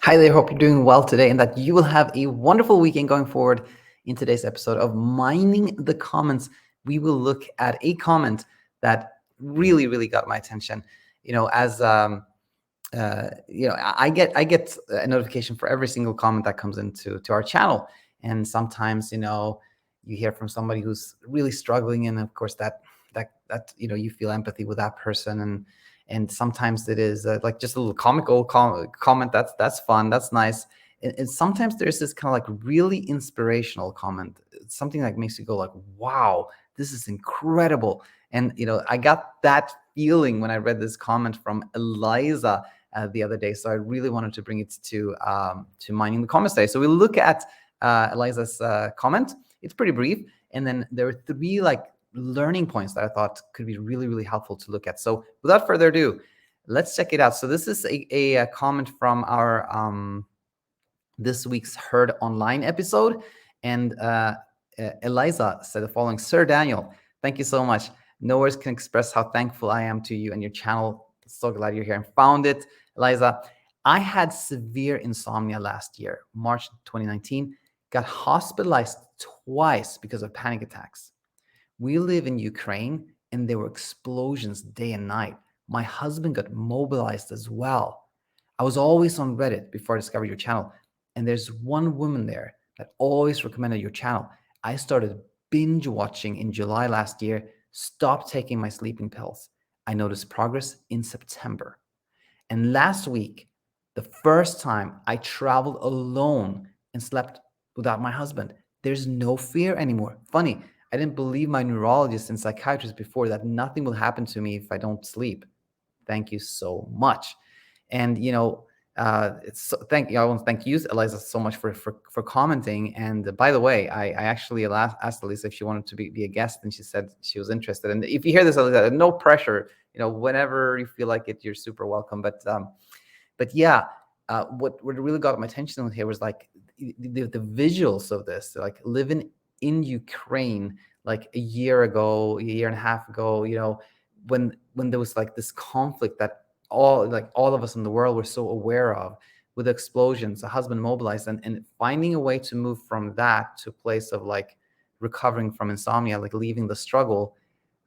Hi there, hope you're doing well today and that you will have a wonderful weekend going forward. In today's episode of Mining the Comments, we will look at a comment that really got my attention. I get a notification for every single comment that comes into our channel. And sometimes, you hear from somebody who's really struggling, and of course you feel empathy with that person. And sometimes it is like just a little comical comment that's fun, that's nice. And sometimes there's this kind of like really inspirational comment, something that makes you go like, wow, this is incredible. And I got that feeling when I read this comment from Eliza the other day, so I really wanted to bring it to Mining the Comments today. So we look at Eliza's comment. It's pretty brief, and then there are three like learning points that I thought could be really helpful to look at. So without further ado, let's check it out. So this is a comment from our this week's Heard Online episode, and Eliza said the following: Sir Daniel, thank you so much. No words can express how thankful I am to you and your channel. So glad you're here and found it. Eliza, I had severe insomnia last year, March 2019, got hospitalized twice because of panic attacks. We live in Ukraine and there were explosions day and night. My husband got mobilized as well. I was always on Reddit before I discovered your channel, and there's one woman there that always recommended your channel. I started binge watching in July last year, stopped taking my sleeping pills. I noticed progress in September. And last week, the first time I traveled alone and slept without my husband, there's no fear anymore. Funny, I didn't believe my neurologist and psychiatrist before that nothing will happen to me if I don't sleep. Thank you so much. And thank you. I want to thank you, Eliza, so much for commenting. And by the way, I actually asked Eliza if she wanted to be a guest, and she said she was interested. And if you hear this, Eliza, no pressure. Whenever you feel like it, you're super welcome. But yeah, what really got my attention here was like the visuals of this, like living in Ukraine, like a year ago, a year and a half ago, when there was like this conflict that all of us in the world were so aware of, with explosions, a husband mobilized, and finding a way to move from that to a place of like recovering from insomnia, like leaving the struggle.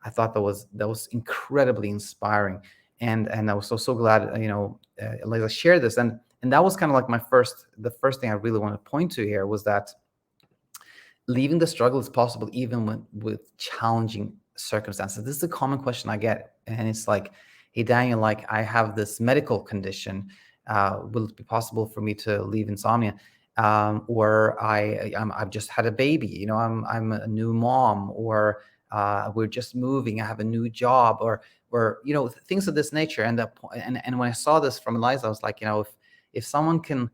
I thought that was incredibly inspiring, and I was so glad Eliza shared this, and that was kind of like the first thing I really want to point to here was that leaving the struggle is possible even with challenging circumstances. This is a common question I get, and it's like, hey Daniel, like I have this medical condition. Will it be possible for me to leave insomnia? Or I've just had a baby. I'm a new mom, or we're just moving. I have a new job, or things of this nature. And when I saw this from Eliza, I was like, if someone can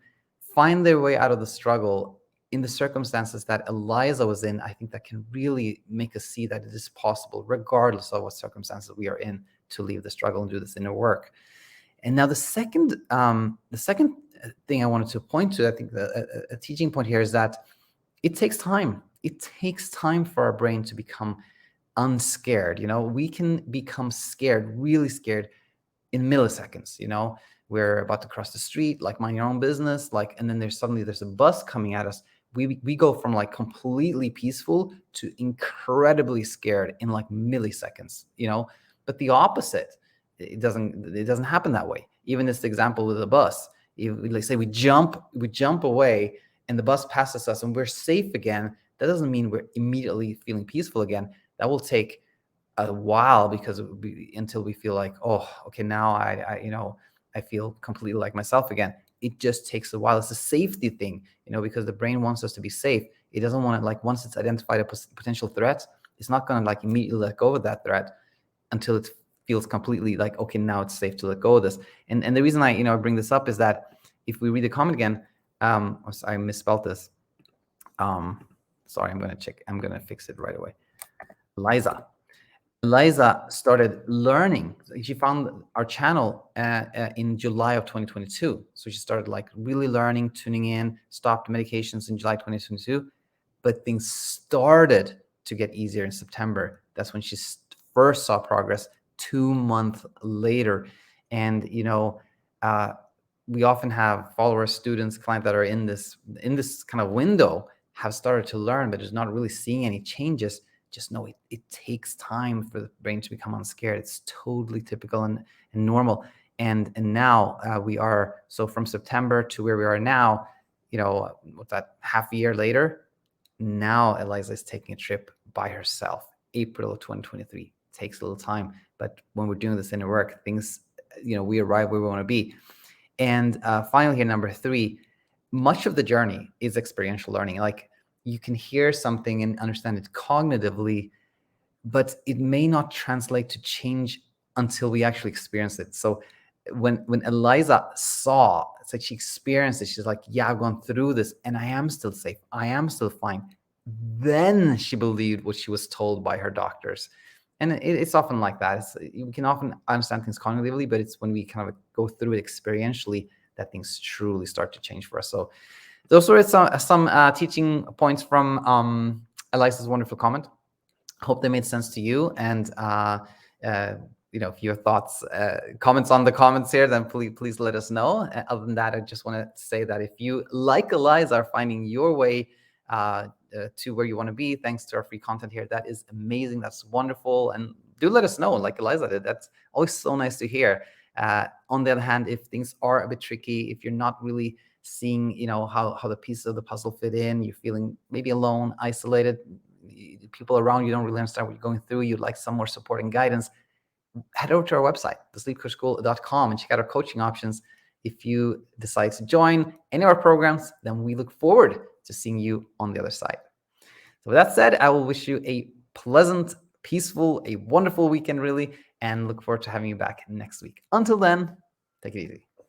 find their way out of the struggle in the circumstances that Eliza was in, I think that can really make us see that it is possible, regardless of what circumstances we are in, to leave the struggle and do this inner work. And now the second thing I wanted to point to, I think a teaching point here is that it takes time. It takes time for our brain to become unscared. We can become scared, really scared, in milliseconds. We're about to cross the street, like mind your own business, and then there's a bus coming at us. We go from like completely peaceful to incredibly scared in like milliseconds. But the opposite, it doesn't happen that way. Even this example with the bus, let's say we jump away and the bus passes us and we're safe again. That doesn't mean we're immediately feeling peaceful again. That will take a while, because until we feel like, oh, okay, now I feel completely like myself again. It just takes a while. It's a safety thing, because the brain wants us to be safe. It doesn't want to, like, once it's identified a potential threat, it's not going to like immediately let go of that threat until it feels completely like, okay, now it's safe to let go of this. And the reason I bring this up is that if we read the comment again, I misspelled this. Sorry, I'm going to fix it right away. Eliza started learning. She found our channel in July of 2022. So she started like really learning, tuning in, stopped medications in July 2022. But things started to get easier in September. That's when she first saw progress 2 months later. And, we often have followers, students, clients that are in this kind of window have started to learn, but is not really seeing any changes. Just know it takes time for the brain to become unscared. It's totally typical and normal. And now we are, so from September to where we are now, what's that, half a year later, now Eliza is taking a trip by herself. April of 2023. Takes a little time, but when we're doing this inner work, things, we arrive where we want to be. And finally here, number 3, much of the journey is experiential learning. Like, you can hear something and understand it cognitively, but it may not translate to change until we actually experience it. So when Eliza saw, it's like she experienced it, she's like, yeah, I've gone through this and I am still safe, I am still fine. Then she believed what she was told by her doctors. And it's often like that. We can often understand things cognitively, but it's when we kind of go through it experientially that things truly start to change for us. So those were some teaching points from Eliza's wonderful comment. Hope they made sense to you. And if you have thoughts, comments on the comments here, then please let us know. Other than that, I just want to say that if you, like Eliza, are finding your way to where you want to be, thanks to our free content here, that is amazing. That's wonderful. And do let us know, like Eliza did. That's always so nice to hear. On the other hand, if things are a bit tricky, if you're not really seeing, how the pieces of the puzzle fit in, you're feeling maybe alone, isolated, people around you don't really understand what you're going through, you'd like some more support and guidance, head over to our website, thesleepcoachschool.com, and check out our coaching options. If you decide to join any of our programs, then we look forward to seeing you on the other side. So with that said, I will wish you a pleasant, peaceful, a wonderful weekend, really, and look forward to having you back next week. Until then, take it easy.